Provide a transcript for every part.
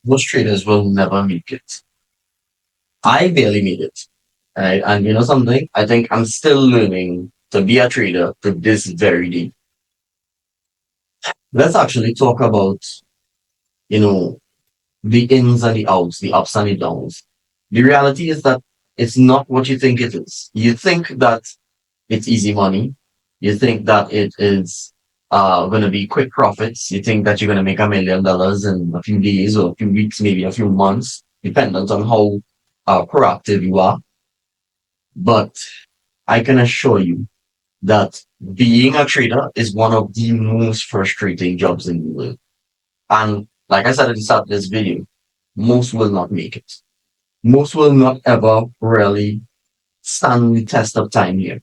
Most traders will never make it. I barely made it. Right? And you know something? I think I'm still learning to be a trader to this very day. Let's actually talk about, you know, the ins and the outs, the ups and the downs. The reality is that it's not what you think it is. You think that it's easy money. You think that it is going to be quick profits. You think that you're going to make $1 million in a few days or a few weeks, maybe a few months, dependent on how proactive you are. But I can assure you that being a trader is one of the most frustrating jobs in the world. And like I said at the start of this video, most will not make it. Most will not ever really stand the test of time here.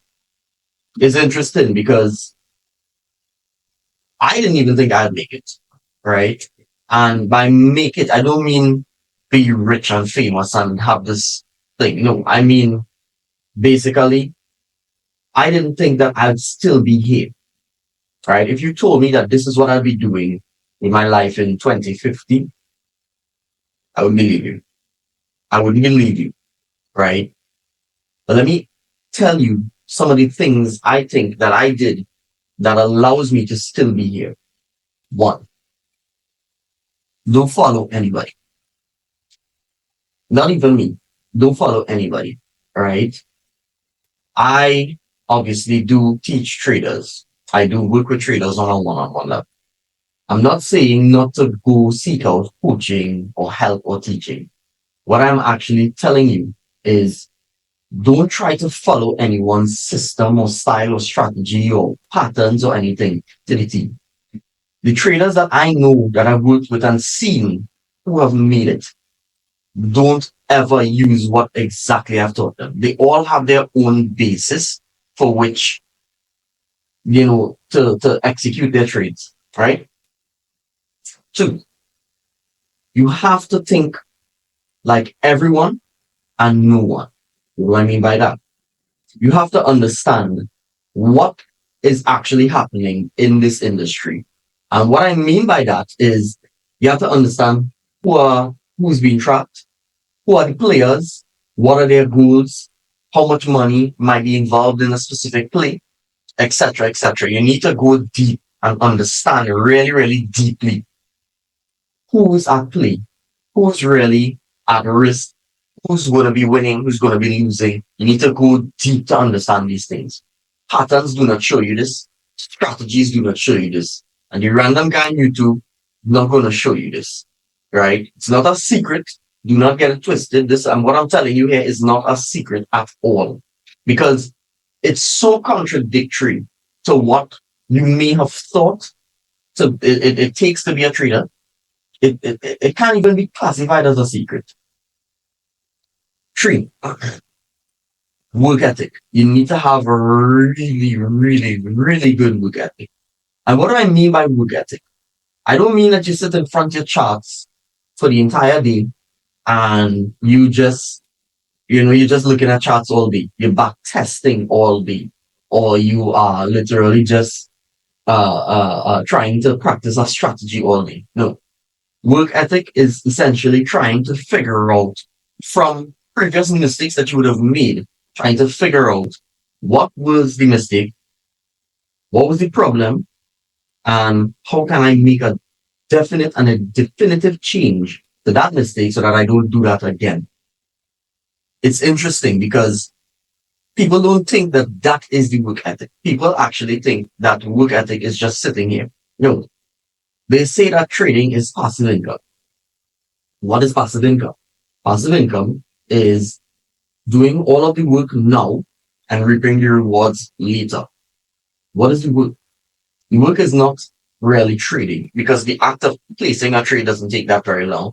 It's interesting because I didn't even think I'd make it, right? And by make it, I don't mean be rich and famous and have this thing. No, I mean, basically, I didn't think that I'd still be here, right? If you told me that this is what I'd be doing in my life in 2050, I would believe you. I would believe you, right? But let me tell you some of the things I think that I did that allows me to still be here. One, don't follow anybody. Not even me. Don't follow anybody. All right. I obviously do teach traders. I do work with traders on a one-on-one level. I'm not saying not to go seek out coaching or help or teaching. What I'm actually telling you is don't try to follow anyone's system or style or strategy or patterns or anything to the T. The traders that I know that I've worked with and seen who have made it don't ever use what exactly I've taught them. They all have their own basis for which, to execute their trades, right? Two, you have to think like everyone and no one. What do I mean by that? You have to understand what is actually happening in this industry. And what I mean by that is you have to understand who's being tracked, who are the players, what are their goals, how much money might be involved in a specific play, etc., etc. You need to go deep and understand really, really deeply who's at play, who's really at risk, who's going to be winning, who's going to be losing. You need to go deep to understand these things. Patterns do not show you this. Strategies do not show you this. And the random guy on YouTube not going to show you this, right? It's not a secret. Do not get it twisted. This and what I'm telling you here is not a secret at all, because it's so contradictory to what you may have thought. So it takes to be a trader. It can't even be classified as a secret. Three, work ethic. You need to have a really, really, really good work ethic. And what do I mean by work ethic? I don't mean that you sit in front of your charts for the entire day and you're just looking at charts all day. You're back testing all day, or you are literally just trying to practice a strategy all day. No, work ethic is essentially trying to figure out from previous mistakes that you would have made, trying to figure out what was the mistake, what was the problem, and how can I make a definite and a definitive change to that mistake so that I don't do that again. It's interesting because people don't think that that is the work ethic. People actually think that work ethic is just sitting here. No, they say that trading is passive income. What is passive income? Passive income is doing all of the work now and reaping the rewards later. What is the work? The work is not really trading because the act of placing a trade doesn't take that very long.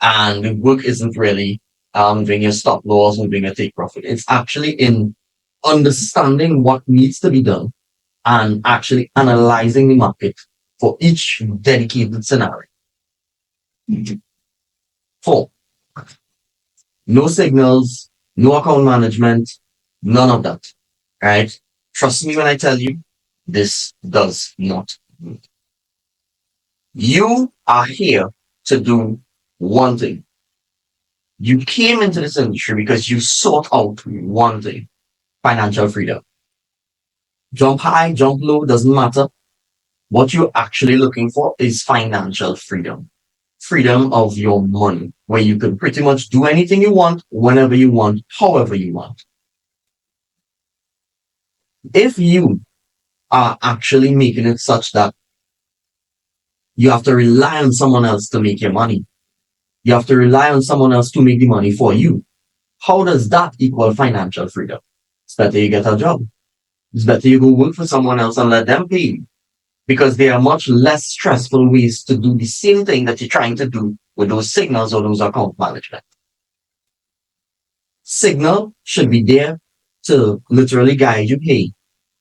And the work isn't really doing your stop loss and doing a take profit. It's actually in understanding what needs to be done and actually analyzing the market for each dedicated scenario. Four, no signals, no account management, none of that. Right? Trust me when I tell you, this does not work. You are here to do one thing. You came into this industry because you sought out one thing: financial freedom. Jump high, jump low, doesn't matter. What you're actually looking for is financial freedom. Freedom of your money, where you can pretty much do anything you want, whenever you want, however you want. If you are actually making it such that you have to rely on someone else to make your money, you have to rely on someone else to make the money for you, how does that equal financial freedom? It's better you get a job. It's better you go work for someone else and let them pay you, because there are much less stressful ways to do the same thing that you're trying to do with those signals or those account management. Signal should be there to literally guide you. Hey,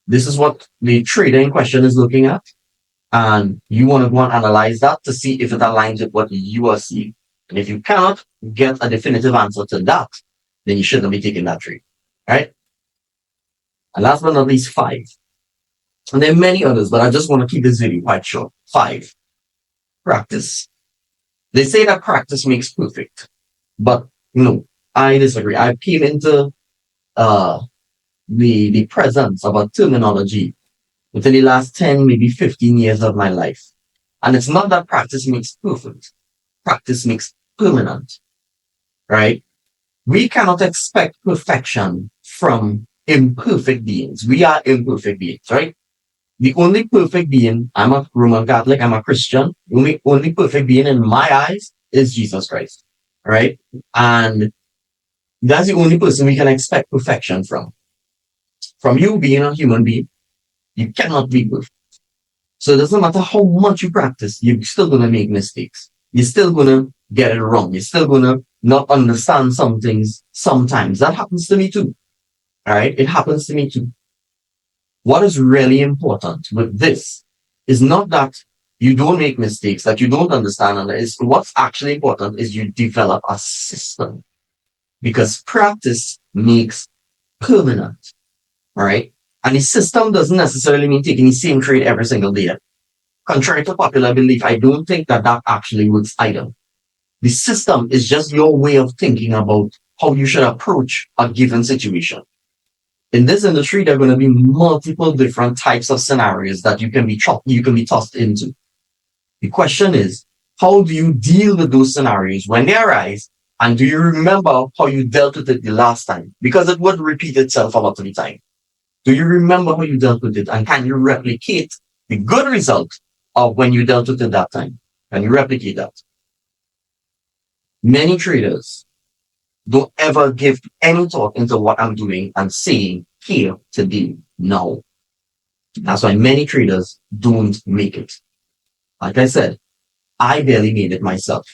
this is what the trader in question is looking at, and you want to go and analyze that to see if it aligns with what you are seeing. And if you cannot get a definitive answer to that, then you shouldn't be taking that trade. Right? And last but not least, 5. And there are many others, but I just want to keep this video quite short. 5, practice. They say that practice makes perfect, but no, I disagree. I came into the presence of a terminology within the last 10, maybe 15 years of my life. And it's not that practice makes perfect. Practice makes permanent, right? We cannot expect perfection from imperfect beings. We are imperfect beings, right? The only perfect being, I'm a Roman Catholic, I'm a Christian, the only perfect being in my eyes is Jesus Christ, right? And that's the only person we can expect perfection from. From you being a human being, you cannot be perfect. So it doesn't matter how much you practice, you're still going to make mistakes. You're still going to get it wrong. You're still going to not understand some things sometimes. That happens to me too. All right? It happens to me too. What is really important with this is not that you don't make mistakes, that you don't understand, and is what's actually important is you develop a system, because practice makes permanent. All right. And the system doesn't necessarily mean taking the same trade every single day. Contrary to popular belief, I don't think that that actually works either. The system is just your way of thinking about how you should approach a given situation. In this industry, there are going to be multiple different types of scenarios that you can be tossed into. The question is, how do you deal with those scenarios when they arise? And do you remember how you dealt with it the last time? Because it would repeat itself a lot of the time. Do you remember how you dealt with it? And can you replicate the good result of when you dealt with it that time? Can you replicate that? Many traders don't ever give any thought into what I'm doing and saying here today, now. That's why many traders don't make it. Like I said, I barely made it myself.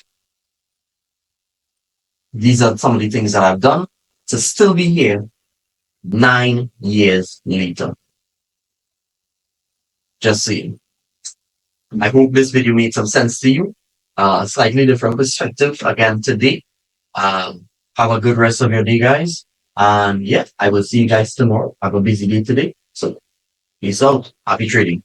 These are some of the things that I've done to still be here 9 years later. Just saying. I hope this video made some sense to you. Slightly different perspective again today. Have a good rest of your day, guys. And yeah, I will see you guys tomorrow. I have a busy day today. So peace out. Happy trading.